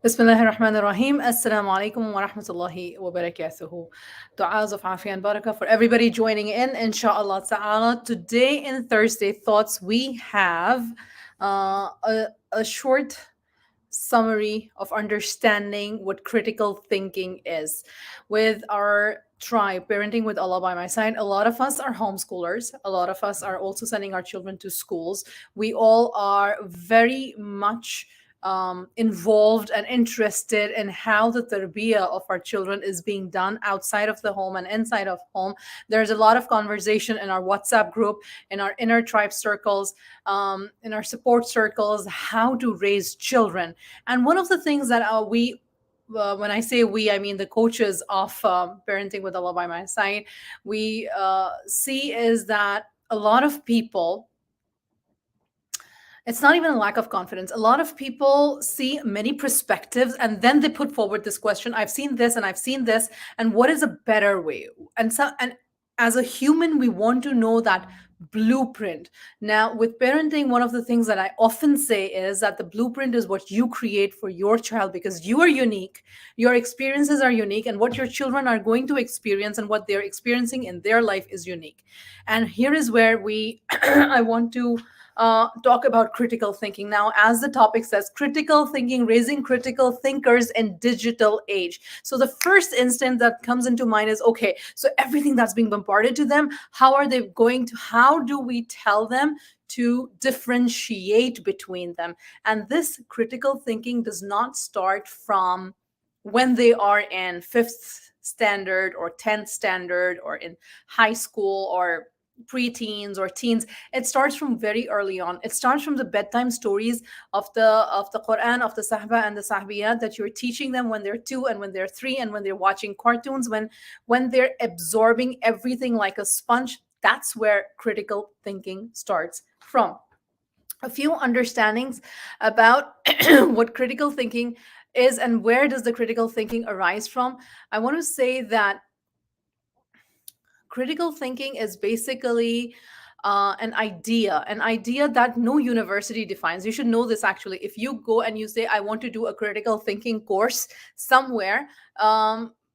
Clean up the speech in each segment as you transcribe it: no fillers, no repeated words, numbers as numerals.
Bismillahir Rahmanir Rahim. Assalamu alaikum wa rahmatullahi wa barakatuhu. Du'as of Afia and Barakah for everybody joining in, inshallah ta'ala. Today in Thursday Thoughts, we have a short summary of understanding what critical thinking is. With our tribe, Parenting with Allah by my side, a lot of us are homeschoolers. A lot of us are also sending our children to schools. We all are very much involved and interested in how the tarbiyah of our children is being done outside of the home and inside of home. There's a lot of conversation in our WhatsApp group, in our inner tribe circles, in our support circles, how to raise children. And one of the things that when I say we, I mean the coaches of Parenting with Allah by my side, we see is that a lot of people, it's not even a lack of confidence. A lot of people see many perspectives and then they put forward this question: I've seen this and I've seen this, and what is a better way? And as a human, we want to know that blueprint. Now, with parenting, one of the things that I often say is that the blueprint is what you create for your child, because you are unique, your experiences are unique, and what your children are going to experience and what they're experiencing in their life is unique. And here is where we I want to talk about critical thinking. Now, as the topic says, critical thinking, raising critical thinkers in digital age. So the first instant that comes into mind is, okay, so everything that's being bombarded to them, how do we tell them to differentiate between them? And this critical thinking does not start from when they are in fifth standard or 10th standard or in high school or preteens or teens. It starts from very early on. It starts from the bedtime stories of the Quran, of the Sahaba and the Sahbiyat, that you're teaching them when they're 2 and when they're 3 and when they're watching cartoons, when they're absorbing everything like a sponge. That's where critical thinking starts from. A few understandings about what critical thinking is and where does the critical thinking arise from. I want to say that critical thinking is basically an idea that no university defines. You should know this actually. If you go and you say, I want to do a critical thinking course somewhere,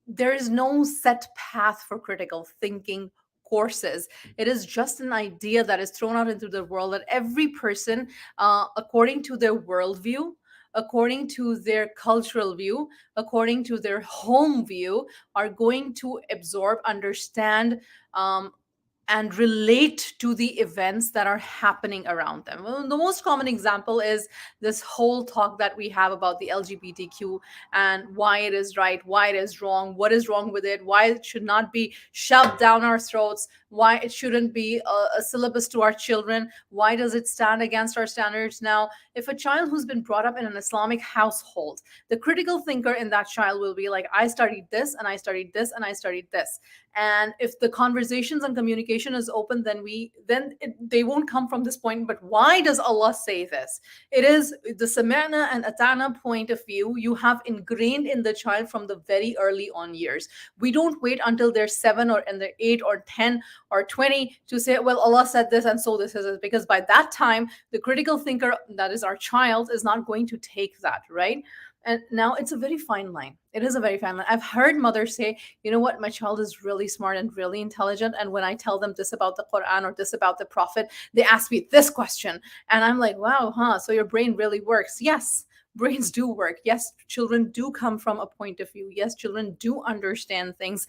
there is no set path for critical thinking courses. It is just an idea that is thrown out into the world that every person, according to their worldview, according to their cultural view, according to their home view, are going to absorb, understand, and relate to the events that are happening around them. Well, the most common example is this whole talk that we have about the LGBTQ and why it is right, why it is wrong, what is wrong with it, why it should not be shoved down our throats, why it shouldn't be a syllabus to our children, why does it stand against our standards. Now, if a child who's been brought up in an Islamic household, the critical thinker in that child will be like, I studied this and I studied this and I studied this. And if the conversations and communication is open, they won't come from this point. But why does Allah say this? It is the sama'na and ata'na point of view you have ingrained in the child from the very early on years. We don't wait until they're 7 or and they're 8 or 10 or 20 to say, well, Allah said this and so this is it, because by that time the critical thinker, that is our child, is not going to take that, right? And now it's a very fine line. It is a very fine line. I've heard mothers say, you know what, my child is really smart and really intelligent, and when I tell them this about the Quran or this about the Prophet, they ask me this question, and I'm like, wow, so your brain really works. Yes, brains do work. Yes, children do come from a point of view. Yes, children do understand things.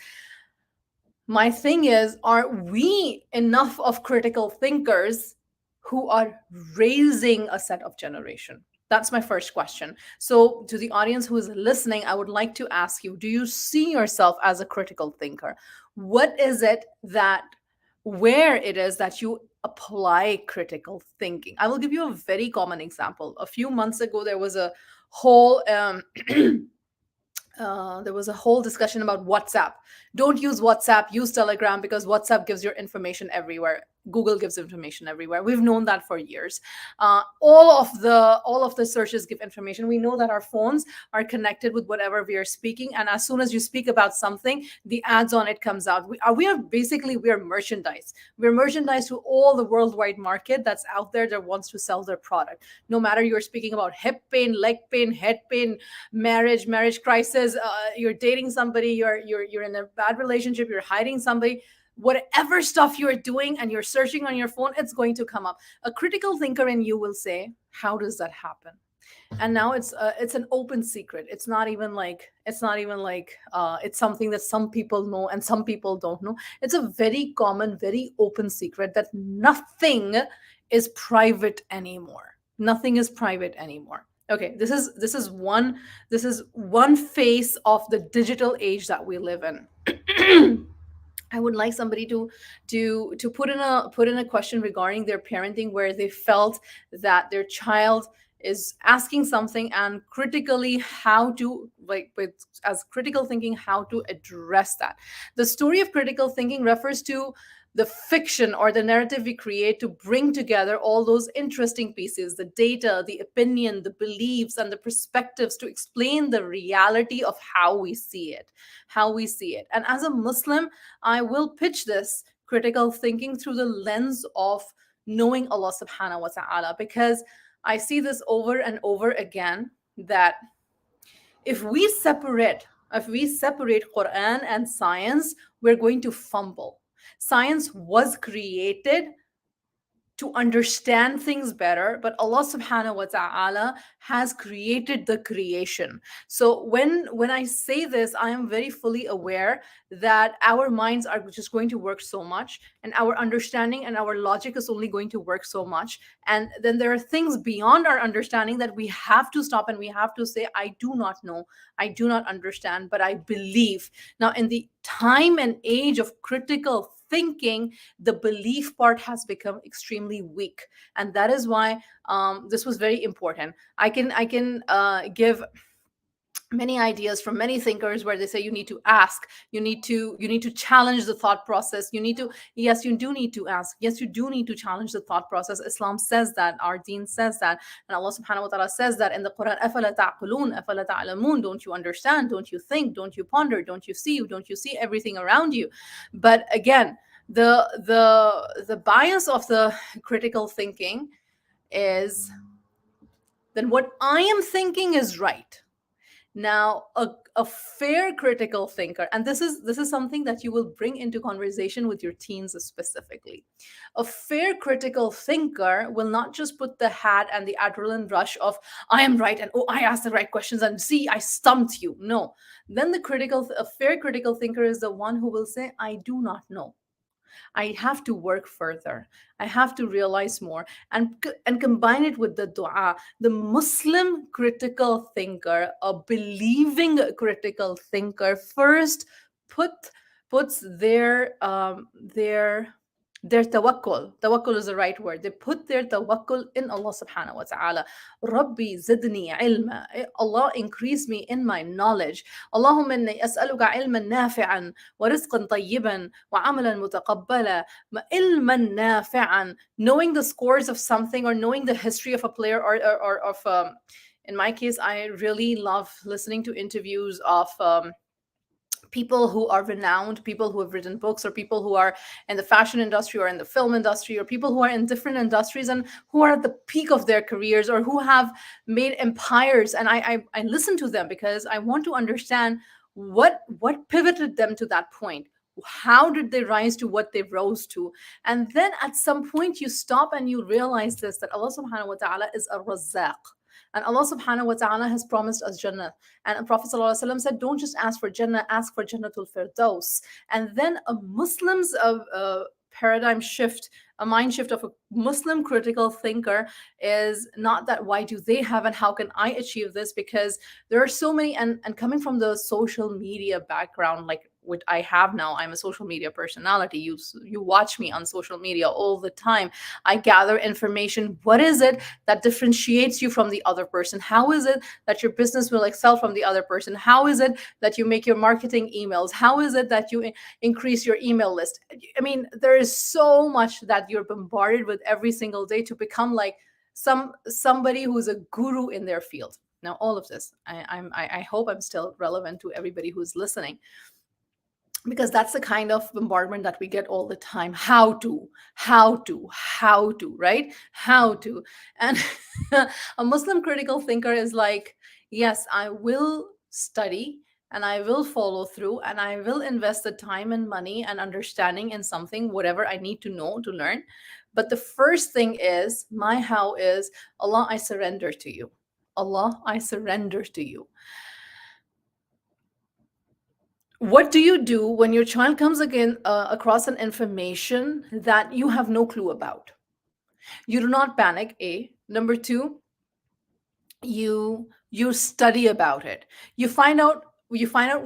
My thing is, are we enough of critical thinkers who are raising a set of generation? That's my first question. So, to the audience who is listening, I would like to ask you, do you see yourself as a critical thinker? What is it that, where it is that you apply critical thinking? I will give you a very common example. A few months ago, whole there was a whole discussion about WhatsApp. Don't use WhatsApp, use Telegram, because WhatsApp gives your information everywhere. Google gives information everywhere. We've known that for years. All of the searches give information. We know that our phones are connected with whatever we are speaking, and as soon as you speak about something, the ads on it comes out. We are basically, we are merchandise. We're merchandise to all the worldwide market that's out there that wants to sell their product. No matter you're speaking about hip pain, leg pain, head pain, marriage crisis, you're dating somebody, you're in a bad relationship, you're hiding somebody, whatever stuff you're doing and you're searching on your phone, it's going to come up. A critical thinker in you will say, how does that happen? And now it's an open secret. It's not even like it's something that some people know and some people don't know. It's a very common, very open secret that nothing is private anymore. Nothing is private anymore. Okay, this is one face of the digital age that we live in. I would like somebody to put in a question regarding their parenting where they felt that their child is asking something, and critically how to, like, with as critical thinking, how to address that. The story of critical thinking refers to the fiction or the narrative we create to bring together all those interesting pieces, the data, the opinion, the beliefs, and the perspectives to explain the reality of how we see it. And as a Muslim, I will pitch this critical thinking through the lens of knowing Allah subhanahu wa ta'ala, because I see this over and over again, that if we separate Quran and science, we're going to fumble. Science was created to understand things better, but Allah subhanahu wa ta'ala has created the creation. So when I say this, I am very fully aware that our minds are just going to work so much, and our understanding and our logic is only going to work so much, and then there are things beyond our understanding that we have to stop and we have to say, I do not know, I do not understand, but I believe. Now, in the time and age of critical thinking, the belief part has become extremely weak, and that is why this was very important. I can give many ideas from many thinkers where they say you need to ask, you need to challenge the thought process, you need to, yes, you do need to ask, yes, you do need to challenge the thought process. Islam says that, our deen says that, and Allah subhanahu wa ta'ala says that in the Quran. أَفَلَا تَعْقِلُونَ أَفَلَا تَعْلَمُونَ. Don't you understand? Don't you think? Don't you ponder? Don't you see everything around you? But again, the bias of the critical thinking is then what I am thinking is right. Now, a fair critical thinker, and this is something that you will bring into conversation with your teens specifically. A fair critical thinker will not just put the hat and the adrenaline rush of I am right, and oh, I asked the right questions, and see, I stumped you. No. Then a fair critical thinker is the one who will say, I do not know. I have to work further. I have to realize more, and combine it with the dua. The Muslim critical thinker, a believing critical thinker, first put puts their tawakkul. Tawakkul is the right word. They put their tawakkul in Allah subhanahu wa ta'ala. Rabbi zidni ilma. Allah, increase me in my knowledge. Allahumma inni as'aluka ilman nafi'an wa rizqan tayyiban wa amalan mutaqabbala. Ilman nafi'an. Knowing the scores of something, or knowing the history of a player, or of in my case, I really love listening to interviews of people who are renowned, people who have written books, or people who are in the fashion industry or in the film industry, or people who are in different industries and who are at the peak of their careers, or who have made empires. And I listen to them because I want to understand what pivoted them to that point. How did they rise to what they rose to? And then at some point you stop and you realize this, that Allah subhanahu wa ta'ala is a razzaq. And Allah subhanahu wa ta'ala has promised us Jannah. And Prophet ﷺ said, don't just ask for Jannah, ask for Jannatul Firdaus. And then a Muslim's paradigm shift, a mind shift of a Muslim critical thinker is not that why do they have and how can I achieve this? Because there are so many, and coming from the social media background, like which I have now. I'm a social media personality. You watch me on social media all the time. I gather information. What is it that differentiates you from the other person? How is it that your business will excel from the other person? How is it that you make your marketing emails? How is it that you increase your email list? I mean, there is so much that you're bombarded with every single day to become like somebody who's a guru in their field. Now, all of this, I hope I'm still relevant to everybody who's listening, because that's the kind of bombardment that we get all the time. How to, right? How to. And a Muslim critical thinker is like, yes, I will study and I will follow through and I will invest the time and money and understanding in something, whatever I need to know to learn. But the first thing is, my how is, Allah, I surrender to you. Allah, I surrender to you. What do you do when your child comes again across an information that you have no clue about? You do not panic. A. Number two, you study about it. You find out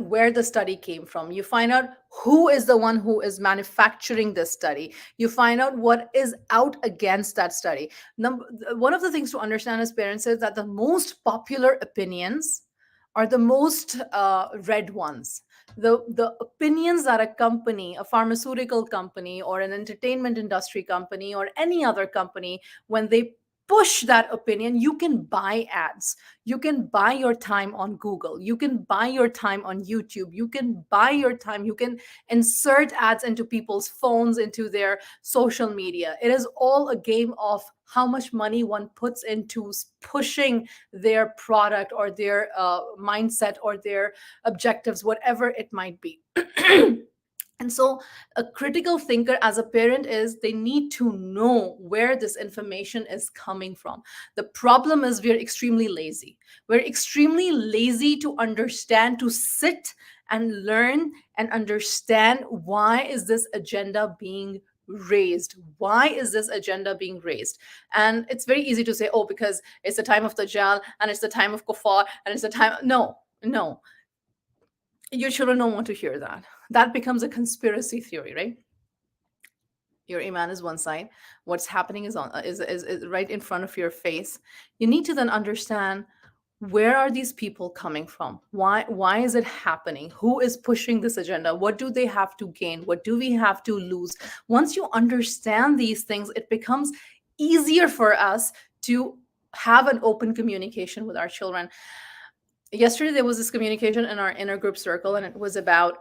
where the study came from. You find out who is the one who is manufacturing this study. You find out what is out against that study. One of the things to understand as parents is that the most popular opinions are the most read ones. The opinions that a company, a pharmaceutical company or an entertainment industry company or any other company, when they push that opinion, you can buy ads. You can buy your time on Google. You can buy your time on YouTube. You can buy your time. You can insert ads into people's phones, into their social media. It is all a game of how much money one puts into pushing their product or their mindset or their objectives, whatever it might be. And so, a critical thinker as a parent is, they need to know where this information is coming from. The problem is, we're extremely lazy. We're extremely lazy to understand, to sit and learn and understand, why is this agenda being raised? Why is this agenda being raised? And it's very easy to say, oh, because it's the time of Dajjal and it's the time of Kuffar and it's the time. No, no, your children don't want to hear that. That becomes a conspiracy theory, right? Your iman is one side. What's happening is on is right in front of your face. You need to then understand, where are these people coming from? Why is it happening? Who is pushing this agenda? What do they have to gain? What do we have to lose? Once you understand these things, it becomes easier for us to have an open communication with our children. Yesterday there was this communication in our inner group circle, and it was about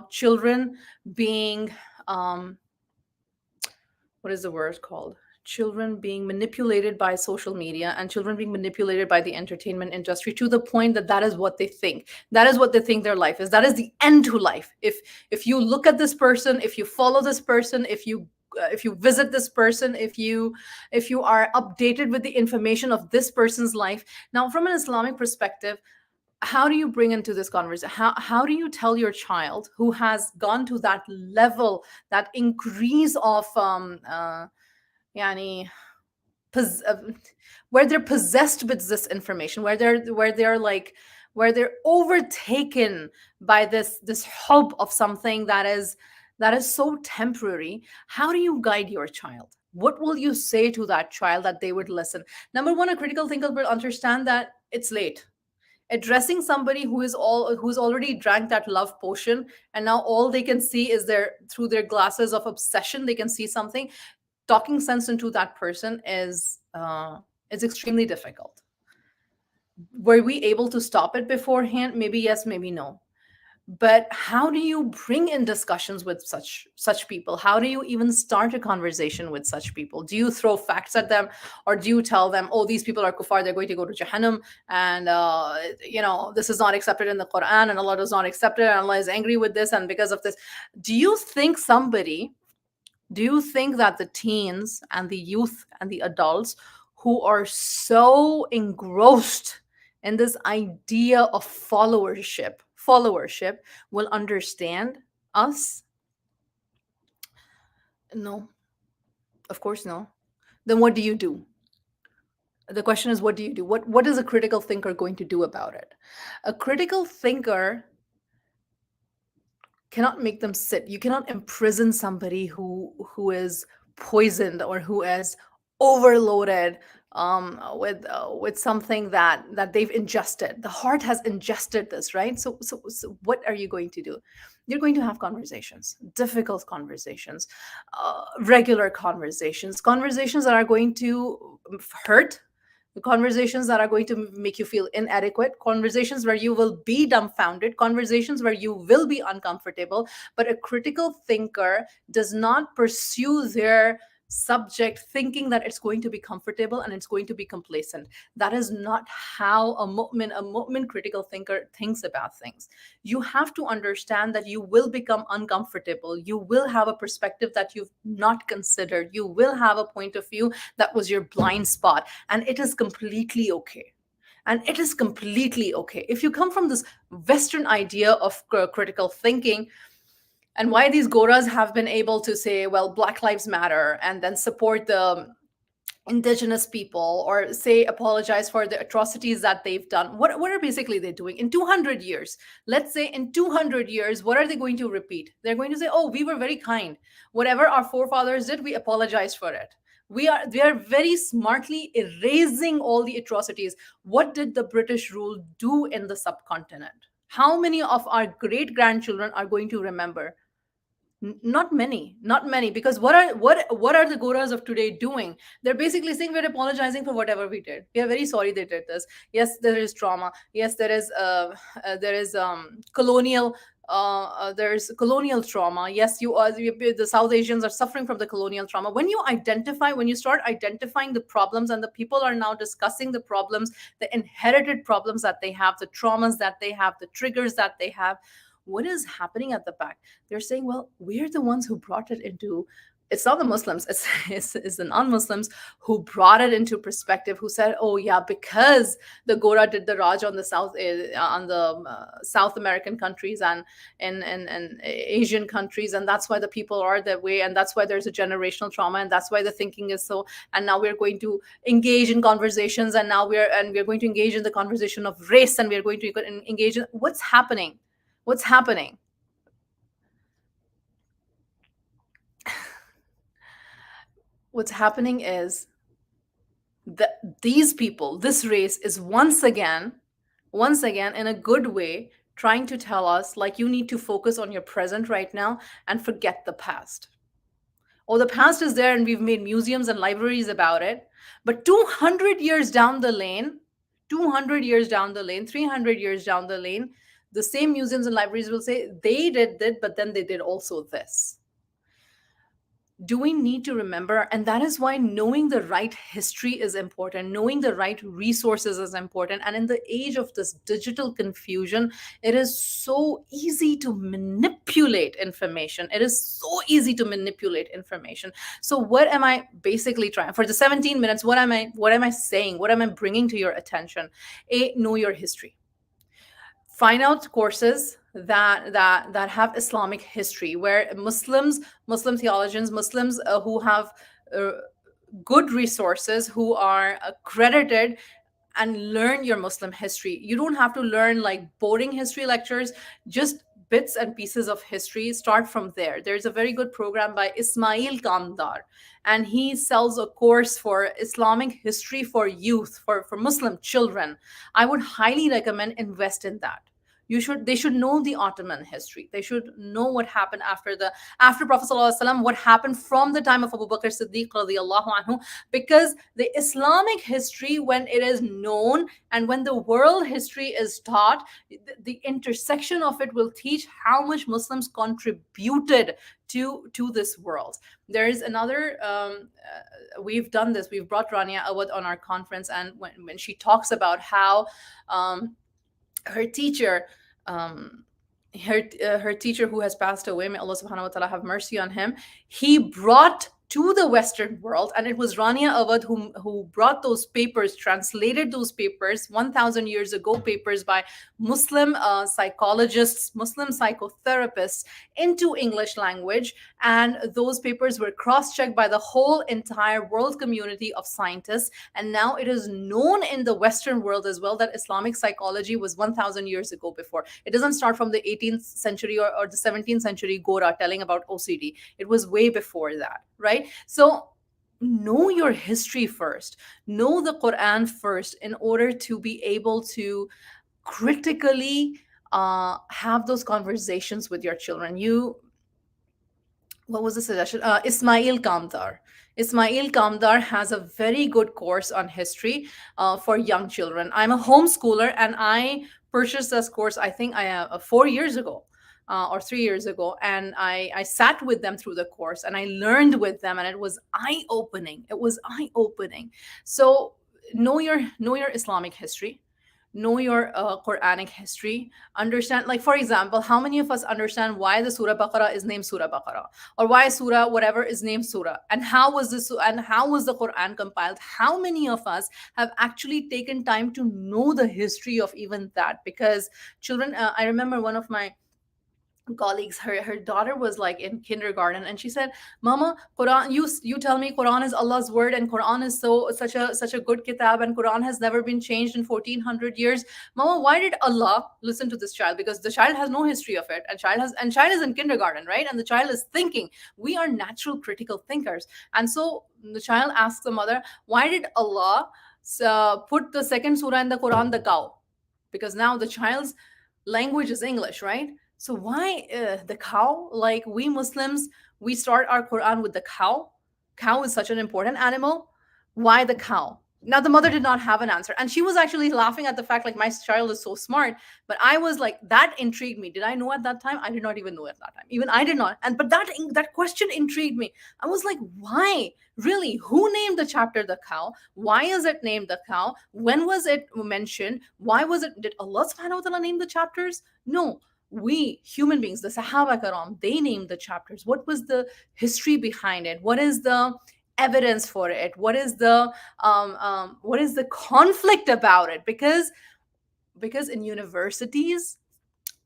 children being what is the word called, children being manipulated by social media and children being manipulated by the entertainment industry, to the point that that is what they think, that is what they think their life is, that is the end to life. If you look at this person, if you follow this person, if you visit this person, if you are updated with the information of this person's life. Now, from an Islamic perspective, how do you bring into this conversation, how do you tell your child who has gone to that level, that increase of yani, pos- uh, where they're possessed with this information, where they're overtaken by this hope of something that is so temporary? How do you guide your child? What will you say to that child that they would listen? Number one, a critical thinker will understand that it's late. Addressing somebody who's already drank that love potion, and now all they can see is through their glasses of obsession, they can see something. Talking sense into that person is extremely difficult. Were we able to stop it beforehand? Maybe yes, maybe no. But how do you bring in discussions with such people? How do you even start a conversation with such people? Do you throw facts at them, or do you tell them, oh, these people are kuffar, they're going to go to Jahannam, and this is not accepted in the Quran, and Allah does not accept it, and Allah is angry with this, and because of this? Do you think somebody do you think that the teens and the youth and the adults who are so engrossed in this idea of followership will understand us? No, of course no. Then what do you do? The question is, what do you do? What is a critical thinker going to do about it? A critical thinker cannot make them sit. You cannot imprison somebody who is poisoned or who is overloaded with something that they've ingested. The heart has ingested this, right? So what are you going to do? You're going to have conversations, difficult conversations, regular conversations, conversations that are going to hurt, conversations that are going to make you feel inadequate, conversations where you will be dumbfounded, conversations where you will be uncomfortable. But a critical thinker does not pursue their subject thinking that it's going to be comfortable and it's going to be complacent. That is not how a mu'min critical thinker thinks about things. You have to understand that you will become uncomfortable, you will have a perspective that you've not considered, you will have a point of view that was your blind spot, and it is completely okay. And it is completely okay if you come from this Western idea of critical thinking. And why these goras have been able to say, well, Black Lives Matter, and then support the indigenous people, or say apologize for the atrocities that they've done. What are basically they doing in 200 years? Let's say in 200 years, what are they going to repeat? They're going to say, oh, we were very kind, whatever our forefathers did, we apologized for it. We are very smartly erasing all the atrocities. What did the British rule do in the subcontinent? How many of our great grandchildren are going to remember? Not many, not many, because what are the goras of today doing? They're basically saying we're apologizing for whatever we did. We are very sorry they did this. Yes, there is trauma. Yes, there is colonial. There's colonial trauma. Yes, the South Asians are suffering from the colonial trauma. When you start identifying the problems, and the people are now discussing the problems, the inherited problems that they have, the traumas that they have, the triggers that they have, what is happening at the back? They're saying, well, we're the ones who brought it into, it's not the Muslims, it's the non-Muslims who brought it into perspective, who said, oh yeah, because the Gora did the Raj on the South American countries and in Asian countries, and that's why the people are that way, and that's why there's a generational trauma, and that's why the thinking is so. And now we're going to engage in conversations, and we're going to engage in the conversation of race, and we're going to engage in what's happening. What's happening? What's happening is that these people, this race, is once again, in a good way, trying to tell us, like, you need to focus on your present right now and forget the past. Oh, the past is there, and we've made museums and libraries about it. But 200 years down the lane, 200 years down the lane, 300 years down the lane, the same museums and libraries will say they did that, but then they did also this. Do we need to remember? And that is why knowing the right history is important, knowing the right resources is important. And in the age of this digital confusion, it is so easy to manipulate information. It is so easy to manipulate information. So what am I basically trying for the 17 minutes? What am I saying? What am I bringing to your attention? Know your history. Find out courses that have Islamic history, where Muslim theologians, Muslims who have uh, good resources, who are accredited, and learn your Muslim history. You don't have to learn like boring history lectures, just bits and pieces of history. Start from there. There's a very good program by Ismail Kamdar, and he sells a course for Islamic history for youth, for Muslim children. I would highly recommend invest in that. They should know the Ottoman history. They should know what happened after Prophet ﷺ, what happened from the time of Abu Bakr Siddiq radiallahu anhu. Because the Islamic history, when it is known and when the world history is taught, the intersection of it will teach how much Muslims contributed to this world. There is another we've done this, we've brought Rania Awad on our conference, and when she talks about how her teacher, um, her teacher who has passed away, may Allah subhanahu wa ta'ala have mercy on him, he brought to the Western world. And it was Rania Awad who brought those papers, translated those papers 1,000 years ago, papers by Muslim psychologists, Muslim psychotherapists, into English language. And those papers were cross checked by the whole entire world community of scientists. And now it is known in the Western world as well that Islamic psychology was 1,000 years ago before. It doesn't start from the 18th century or the 17th century Gora telling about OCD. It was way before that, right? So know your history first, know the Quran first in order to be able to critically have those conversations with your children. What was the suggestion? Ismail Kamdar. Ismail Kamdar has a very good course on history for young children. I'm a homeschooler and I purchased this course, I think 4 years ago. Or 3 years ago, and I sat with them through the course and I learned with them, and it was eye opening. It was eye opening. So know your Islamic history, know your Quranic history, understand, like for example, how many of us understand why the Surah Baqarah is named Surah Baqarah, or why Surah whatever is named Surah, and how was the Quran compiled? How many of us have actually taken time to know the history of even that? Because children, I remember one of my colleagues, her daughter was like in kindergarten, and she said, Mama, Quran, you tell me Quran is Allah's word, and Quran is such a good kitab, and Quran has never been changed in 1400 years. Mama, why did Allah listen to this child? Because the child has no history of it, and child is in kindergarten, right? And the child is thinking. We are natural critical thinkers. And so the child asks the mother, why did Allah put the second surah in the Quran, the cow? Because now the child's language is English, right? So why the cow? Like we Muslims, we start our Quran with the cow. Cow is such an important animal. Why the cow? Now the mother did not have an answer, and she was actually laughing at the fact like my child is so smart. But I was like, that intrigued me. Did I know at that time? I did not even know at that time. Even I did not. And but that question intrigued me. I was like, why? Really? Who named the chapter the cow? Why is it named the cow? When was it mentioned? Why was it? Did Allah subhanahu wa ta'ala name the chapters? No, we human beings, the Sahaba Karam, they named the chapters. What was the history behind it? What is the evidence for it? What is the conflict about it? Because in universities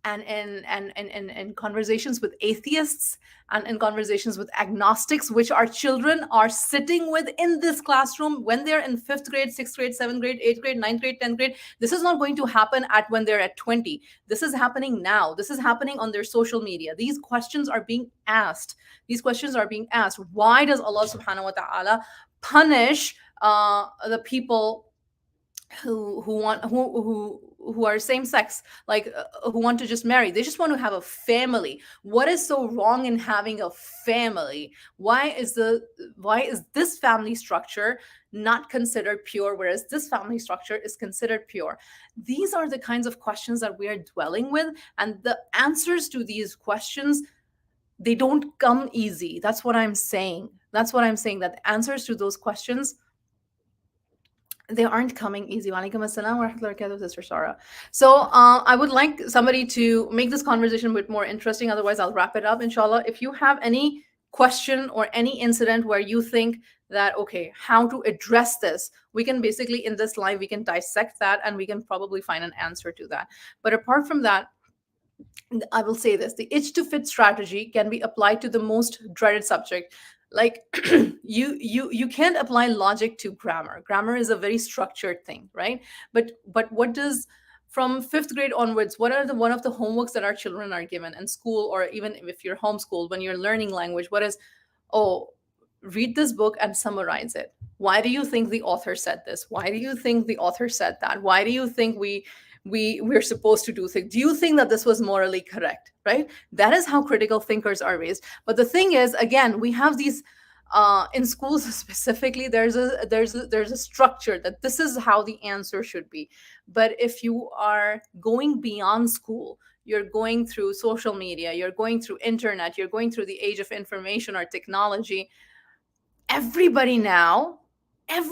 and conversations with atheists and in conversations with agnostics, which our children are sitting with in this classroom when they're in fifth grade, sixth grade, seventh grade, eighth grade, ninth grade, 10th grade. This is not going to happen at when they're at 20. This is happening now. This is happening on their social media. These questions are being asked. Why does Allah subhanahu wa ta'ala punish the people who are same sex, like who want to just marry? They just want to have a family. What is so wrong in having a family? Why is this family structure not considered pure, whereas this family structure is considered pure? These are the kinds of questions that we are dwelling with, and the answers to these questions, they don't come easy. That's what I'm saying. That the answers to those questions, they aren't coming easy. Walaikum assalam wa rahmatullahi wa barakatuh, Sister Sarah. So I would like somebody to make this conversation a bit more interesting. Otherwise, I'll wrap it up, inshallah. If you have any question or any incident where you think that, okay, how to address this, we can basically, in this live, we can dissect that and we can probably find an answer to that. But apart from that, I will say this: the itch to fit strategy can be applied to the most dreaded subject. Like you can't apply logic to grammar. Grammar is a very structured thing, right? But what does, from fifth grade onwards, what are the one of the homeworks that our children are given in school, or even if you're homeschooled, when you're learning language? What is, oh, read this book and summarize it. Why do you think the author said this? Why do you think the author said that? Why do you think we're supposed to do things? Do you think that this was morally correct? Right? That is how critical thinkers are raised. But the thing is, again, we have these in schools specifically, there's a structure that this is how the answer should be. But if you are going beyond school, you're going through social media, you're going through internet, you're going through the age of information or technology, everybody now has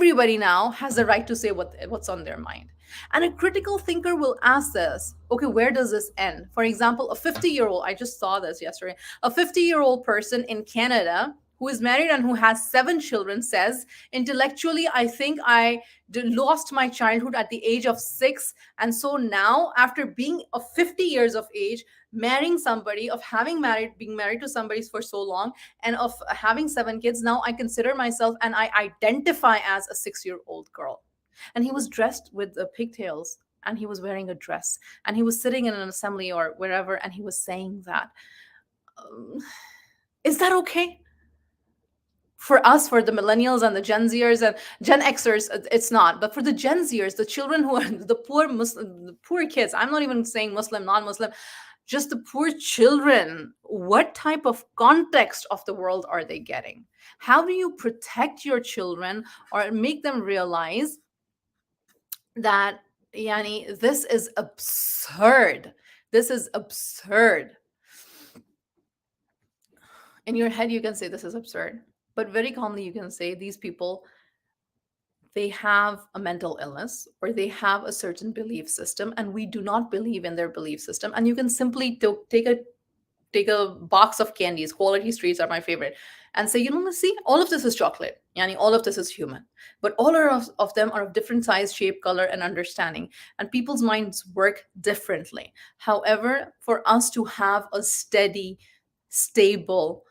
the right to say what's on their mind. And a critical thinker will ask this, okay, where does this end? For example, a 50-year-old, I just saw this yesterday, a 50-year-old person in Canada who is married and who has 7 children, says, intellectually, I think I lost my childhood at the age of 6. And so now, after being of 50 years of age, marrying somebody, of being married to somebody for so long, and of having 7 kids, now I consider myself and I identify as a 6-year-old girl. And he was dressed with pigtails, and he was wearing a dress, and he was sitting in an assembly or wherever, and he was saying that. um, is that okay? For us, for the millennials and the Gen Zers and Gen Xers, it's not. But for the Gen Zers, the children who are the poor Muslim, the poor kids, I'm not even saying Muslim, non-Muslim, just the poor children, what type of context of the world are they getting? How do you protect your children or make them realize that, yani, this is absurd? This is absurd. In your head, you can say this is absurd, but very calmly, you can say these people, they have a mental illness or they have a certain belief system, and we do not believe in their belief system. And you can simply take a box of candies. Quality Streets are my favorite. And say, let's see, all of this is chocolate. Yani, all of this is human. But all of them are of different size, shape, color, and understanding. And people's minds work differently. However, for us to have a steady, stable,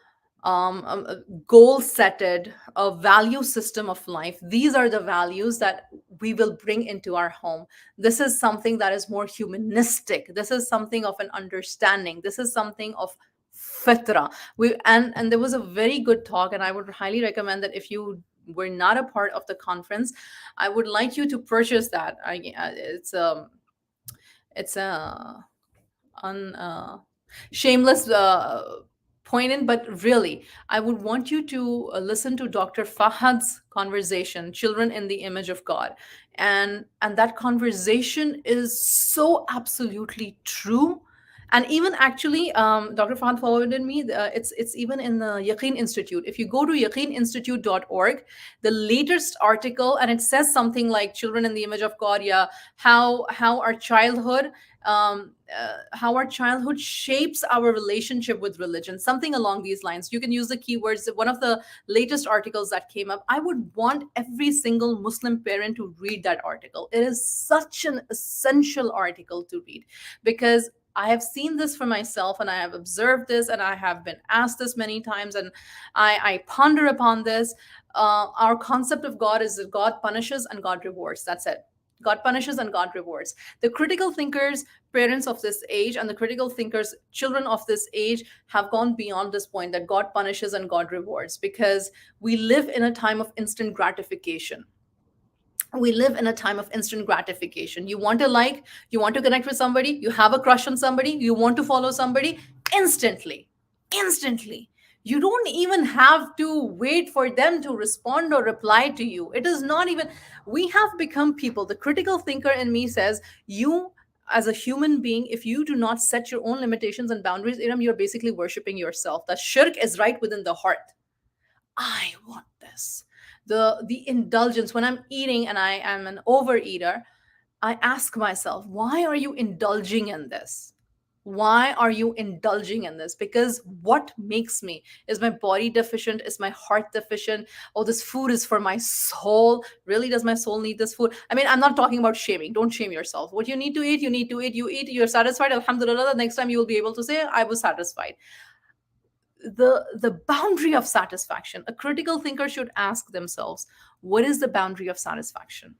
goal setted, a value system of life, these are the values that we will bring into our home. This is something that is more humanistic. This is something of an understanding. This is something of fitra. And there was a very good talk, and I would highly recommend that if you were not a part of the conference, I would like you to purchase that. It's a un shameless point in, but really, I would want you to listen to Dr. Fahad's conversation, Children in the Image of God. And that conversation is so absolutely true. And even actually, Dr. Fahad forwarded me, it's even in the Yaqeen Institute. If you go to yaqeeninstitute.org, the latest article, and it says something like children in the image of God, yeah, how our childhood, how our childhood shapes our relationship with religion, something along these lines. You can use the keywords. One of the latest articles that came up, I would want every single Muslim parent to read that article. It is such an essential article to read, because I have seen this for myself, and I have observed this, and I have been asked this many times, and I ponder upon this. Our concept of God is that God punishes and God rewards. That's it. God punishes and God rewards. The critical thinkers, parents of this age, and the critical thinkers, children of this age, have gone beyond this point that God punishes and God rewards, because we live in a time of instant gratification. We live in a time of instant gratification. You want to like, you want to connect with somebody, you have a crush on somebody, you want to follow somebody, instantly, instantly. You don't even have to wait for them to respond or reply to you. It is not even, we have become people. The critical thinker in me says, you as a human being, if you do not set your own limitations and boundaries, Iram, you're basically worshiping yourself. That shirk is right within the heart. I want this. The indulgence when I'm eating and I am an overeater, I ask myself, why are you indulging in this? Why are you indulging in this? Because what makes me? Is my body deficient? Is my heart deficient? Oh, this food is for my soul. Really, does my soul need this food? I mean, I'm not talking about shaming. Don't shame yourself. What you need to eat, you need to eat. You eat, you're satisfied. Alhamdulillah, the next time you will be able to say, I was satisfied. The boundary of satisfaction, a critical thinker should ask themselves, what is the boundary of satisfaction?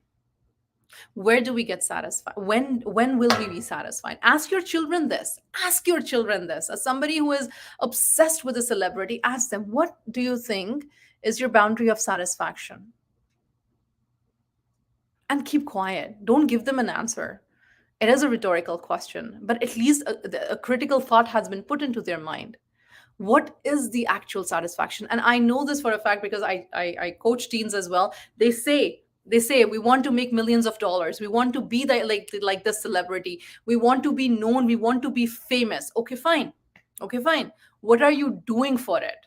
Where do we get satisfied? When will we be satisfied? Ask your children this. Ask your children this. As somebody who is obsessed with a celebrity, ask them, what do you think is your boundary of satisfaction? And keep quiet. Don't give them an answer. It is a rhetorical question, but at least a critical thought has been put into their mind. What is the actual satisfaction? And I know this for a fact, because I coach teens as well. They say we want to make millions of dollars, we want to be like the celebrity, we want to be known, we want to be famous. Okay, fine. Okay, fine. What are you doing for it?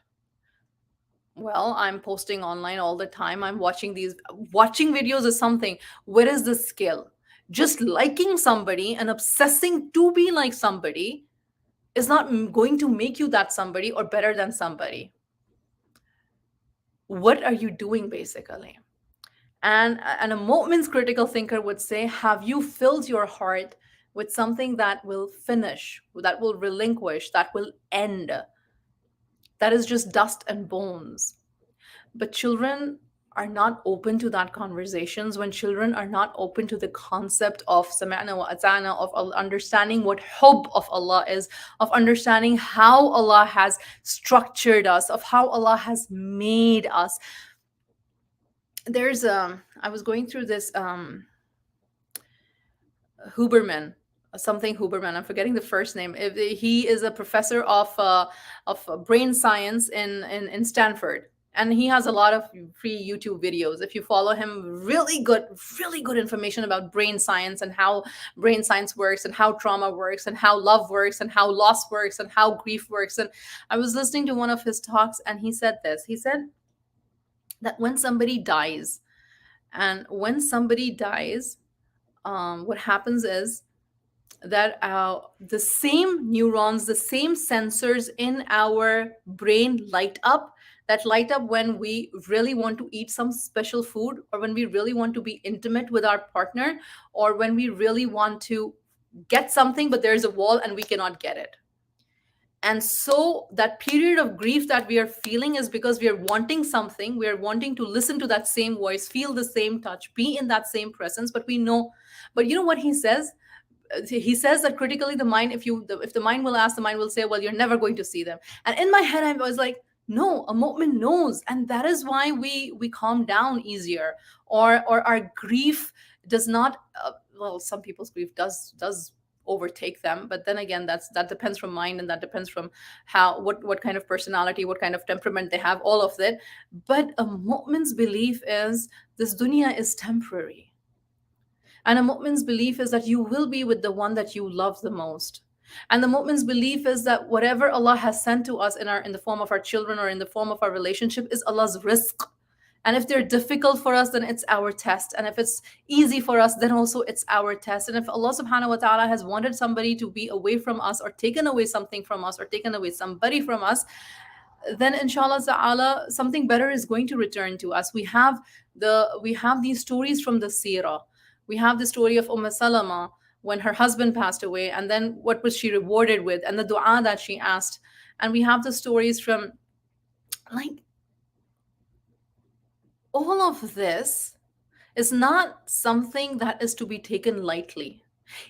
Well, I'm posting online all the time, I'm watching videos is something. Where is the skill? Just liking somebody and obsessing to be like somebody, is not going to make you that somebody or better than somebody. What are you doing basically? And a moment's critical thinker would say, have you filled your heart with something that will finish, that will relinquish, that will end, that is just dust and bones? But children are not open to that conversations. When children are not open to the concept of sami'na wa ata'na, of understanding what hub of Allah is, of understanding how Allah has structured us, of how Allah has made us. There's I was going through this Huberman, something Huberman. I'm forgetting the first name. He is a professor of brain science in Stanford, and he has a lot of free YouTube videos. If you follow him, really good information about brain science and how brain science works, and how trauma works, and how love works, and how loss works, and how grief works. And I was listening to one of his talks, and he said this. He said that when somebody dies, and when somebody dies, what happens is that the same neurons, the same sensors in our brain light up, that light up when we really want to eat some special food, or when we really want to be intimate with our partner, or when we really want to get something, but there's a wall and we cannot get it. And so that period of grief that we are feeling is because we are wanting something, we are wanting to listen to that same voice, feel the same touch, be in that same presence. But we know, but you know what he says? He says that critically the mind, if the mind will ask, the mind will say, well, you're never going to see them. And in my head I was like, no, a moment knows. And that is why we calm down easier, or our grief does not well, some people's grief does overtake them, but then again, that depends from mind, and that depends from how, what kind of personality, what kind of temperament they have, all of it. But a moment's belief is this dunya is temporary. And a moment's belief is that you will be with the one that you love the most. And the moment's belief is that whatever Allah has sent to us in the form of our children, or in the form of our relationship, is Allah's rizq. And if they're difficult for us, then it's our test. And if it's easy for us, then also it's our test. And if Allah subhanahu wa ta'ala has wanted somebody to be away from us, or taken away something from us, or taken away somebody from us, then inshallah ta'ala something better is going to return to us. We have these stories from the seerah. We have the story of Salama, when her husband passed away, and then what was she rewarded with, and the dua that she asked. And we have the stories from, like, all of this is not something that is to be taken lightly.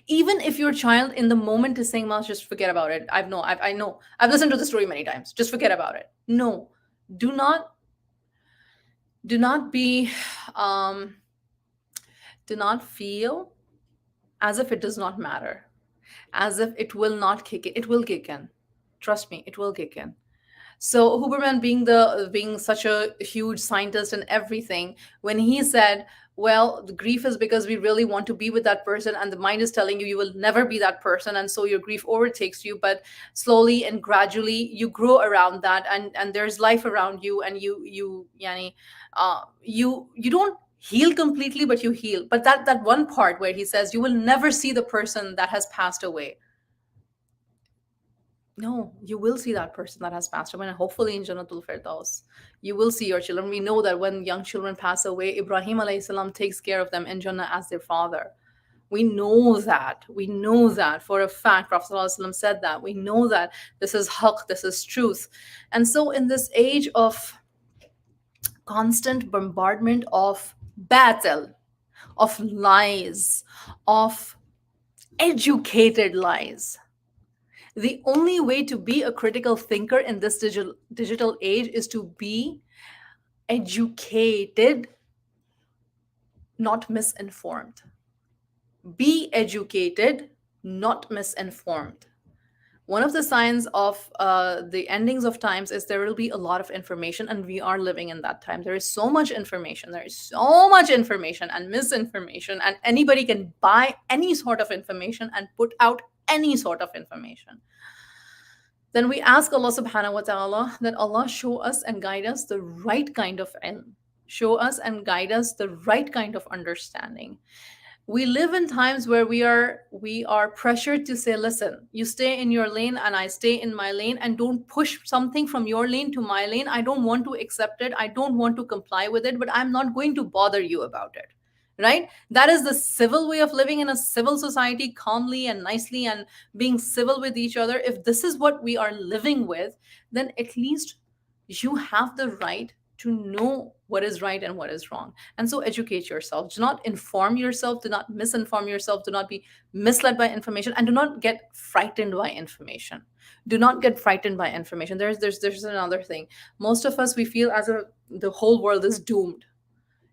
Even if your child in the moment is saying, "Mas, just forget about it. I know. I've listened to the story many times. Just forget about it." No, do not, do not be, um, do not feel as if it does not matter, as if it will not kick in. It will kick in. Trust me, it will kick in. So Huberman, being such a huge scientist and everything, when he said, well, the grief is because we really want to be with that person, and the mind is telling you you will never be that person, and so your grief overtakes you. But slowly and gradually you grow around that, and there's life around you, and you yani, you don't heal completely, but you heal. But that one part where he says you will never see the person that has passed away, no, you will see that person that has passed away, and hopefully in Jannatul Firdaus, you will see your children. We know that when young children pass away, Ibrahim alayhi salam takes care of them in Jannah as their father. We know that. We know that for a fact. Prophet ﷺ said that. We know that this is haqq, this is truth. And so, in this age of constant bombardment of battle, of lies, of educated lies, the only way to be a critical thinker in this digital age is to be educated, not misinformed. Be educated, not misinformed. One of the signs of the endings of times is there will be a lot of information, and we are living in that time. There is so much information. There is so much information and misinformation, and anybody can buy any sort of information and put out any sort of information. Then we ask Allah subhanahu wa ta'ala that Allah show us and guide us the right kind of ilm, show us and guide us the right kind of understanding. We live in times where we are pressured to say, listen, you stay in your lane and I stay in my lane, and don't push something from your lane to my lane. I don't want to accept it, I don't want to comply with it, but I'm not going to bother you about it. Right? That is the civil way of living in a civil society, calmly and nicely, and being civil with each other. If this is what we are living with, then at least you have the right to know what is right and what is wrong. And so educate yourself. Do not inform yourself, do not misinform yourself, do not be misled by information, and do not get frightened by information. Do not get frightened by information. There's another thing. Most of us, we feel as if the whole world is doomed.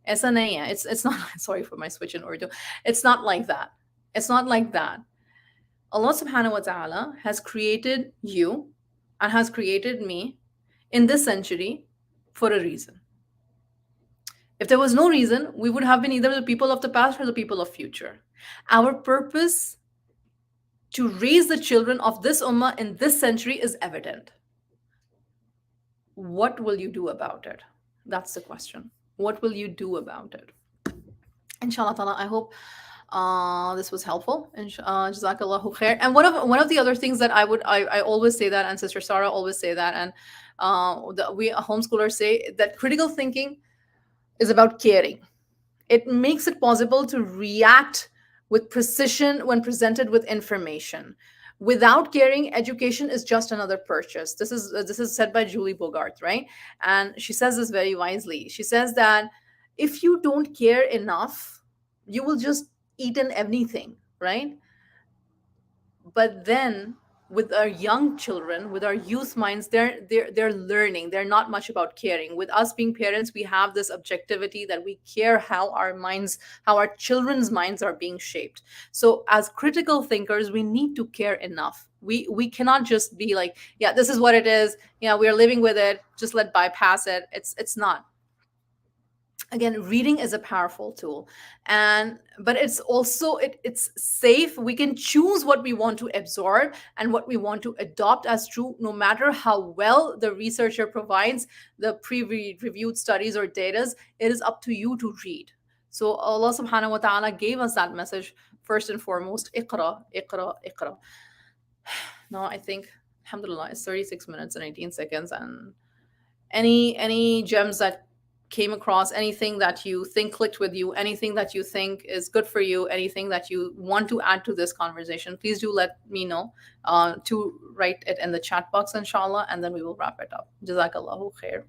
ऐसा नहीं है. It's not sorry for my switch in Urdu. It's not like that. It's not like that. Allah subhanahu wa ta'ala has created you and has created me in this century for a reason. If there was no reason, we would have been either the people of the past or the people of future. Our purpose to raise the children of this ummah in this century is evident. What will you do about it? That's the question. What will you do about it? Inshallah ta'ala, I hope this was helpful. Jazakallahu khair. And one of the other things that I always say that, and Sister Sarah always say that, and we homeschoolers say that critical thinking is about caring. It makes it possible to react with precision when presented with information. Without caring, education is just another purchase. This is said by Julie Bogart, right? And she says this very wisely. She says that if you don't care enough, you will just eat in anything, right? But then with our young children, with our youth minds, they're learning. They're not much about caring. With us being parents, we have this objectivity that we care how our minds, how our children's minds are being shaped. So as critical thinkers, we need to care enough. We cannot just be like, yeah, this is what it is, yeah, we're living with it, just let bypass it. It's not. Again, reading is a powerful tool, and but it's also it's safe. We can choose what we want to absorb and what we want to adopt as true, no matter how well the researcher provides the pre-reviewed studies or datas. It is up to you to read. So Allah subhanahu wa ta'ala gave us that message first and foremost: iqra, iqra, iqra. Now I think, alhamdulillah, it's 36 minutes and 18 seconds. And any gems that came across, anything that you think clicked with you, anything that you think is good for you, anything that you want to add to this conversation, please do let me know, to write it in the chat box, inshallah, and then we will wrap it up. Jazakallahu khair.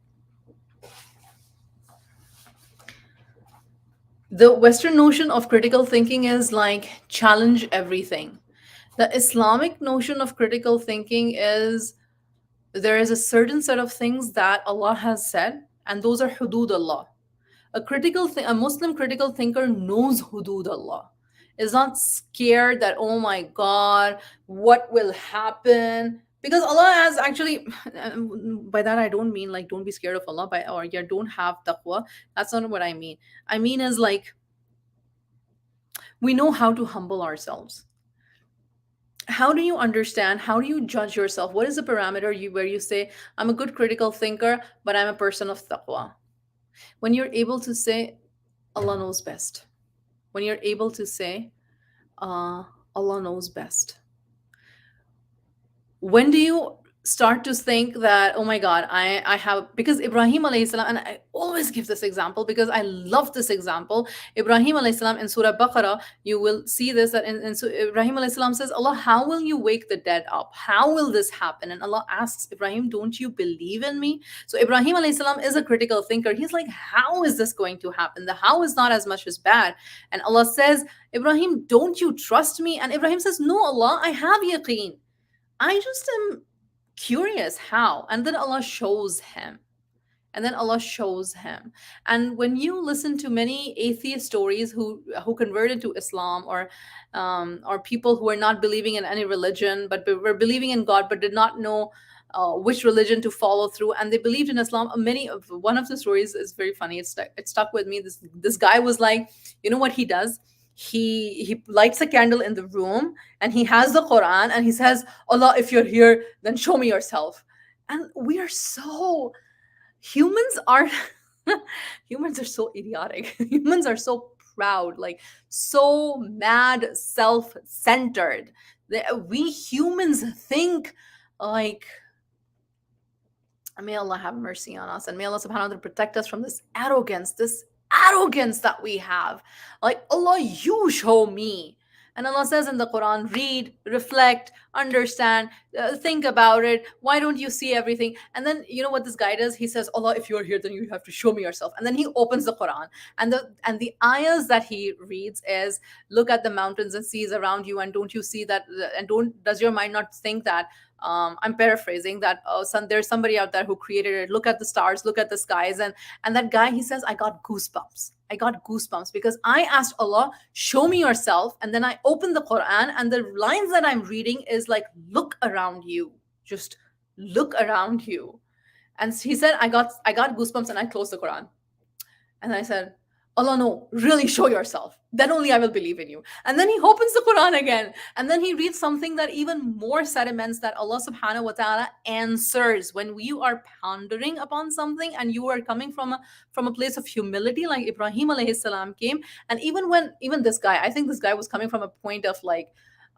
The Western notion of critical thinking is like challenge everything. The Islamic notion of critical thinking is there is a certain set of things that Allah has said, and those are hudud Allah. A Muslim critical thinker knows hudud Allah. Is not scared that, oh my God, what will happen? Because Allah has actually, by that I don't mean like don't be scared of Allah, or yeah, don't have taqwa. That's not what I mean. I mean is like we know how to humble ourselves. How do you understand, how do you judge yourself? What is the parameter where you say, I'm a good critical thinker, but I'm a person of taqwa? When you're able to say, Allah knows best. When you're able to say, Allah knows best. When do you start to think that, oh my God, I have, because Ibrahim alayhi salam, and I always give this example because I love this example. Ibrahim alayhi salam in Surah Baqarah, you will see this, that Ibrahim alayhi salam says, Allah, how will you wake the dead up? How will this happen? And Allah asks Ibrahim, don't you believe in me? So Ibrahim alayhi salam is a critical thinker. He's like, how is this going to happen? The how is not as much as bad. And Allah says, Ibrahim, don't you trust me? And Ibrahim says, no, Allah, I have yaqeen. I just am curious how. And then Allah shows him. And then Allah shows him. And when you listen to many atheist stories who converted to Islam, or people who are not believing in any religion but were believing in God but did not know which religion to follow through, and they believed in Islam. One of the stories is very funny. It stuck with me. This guy was like, you know what he does? He lights a candle in the room and he has the Quran and he says, Allah, if you're here, then show me yourself. And we are humans are humans are so idiotic. Humans are so proud, like so mad self-centered. We humans think like, may Allah have mercy on us, and may Allah subhanahu wa ta'ala protect us from this arrogance that we have. Like, Allah, you show me. And Allah says in the Quran, read, reflect, understand, think about it. Why don't you see everything? And then, you know what this guy does? He says, Allah, if you're here, then you have to show me yourself. And then he opens the Quran. And the ayahs that he reads is, look at the mountains and seas around you, and don't you see that, and don't does your mind not think that, I'm paraphrasing, that there's somebody out there who created it. Look at the stars, look at the skies. And that guy, he says, I got goosebumps. I got goosebumps because I asked Allah, show me yourself. And then I opened the Quran, and the lines that I'm reading is like, look around you. Just look around you. And he said, I got goosebumps, and I closed the Quran. And I said, Allah, no, really show yourself. Then only I will believe in you. And then he opens the Quran again. And then he reads something that even more sediments that Allah subhanahu wa ta'ala answers. When you are pondering upon something and you are coming from a place of humility, like Ibrahim alayhi salam came. And even this guy, I think this guy was coming from a point of like,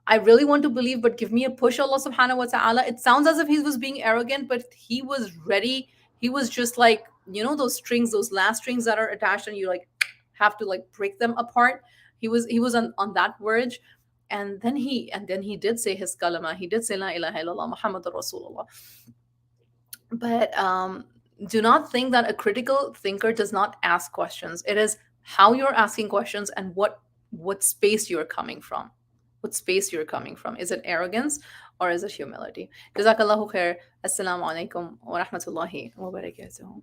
I really want to believe, but give me a push, Allah subhanahu wa ta'ala. It sounds as if he was being arrogant, but he was ready. He was just like, those strings, those last strings that are attached, and you like have to like break them apart. He was on that verge. And then he did say his kalama. He did say la ilaha illallah Muhammadur Rasulullah. But do not think that a critical thinker does not ask questions. It is how you're asking questions and what space you're coming from. What space you're coming from. Is it arrogance or is it humility? Jazakallahu khair. Assalamu alaikum wa rahmatullahi wa barakatuh.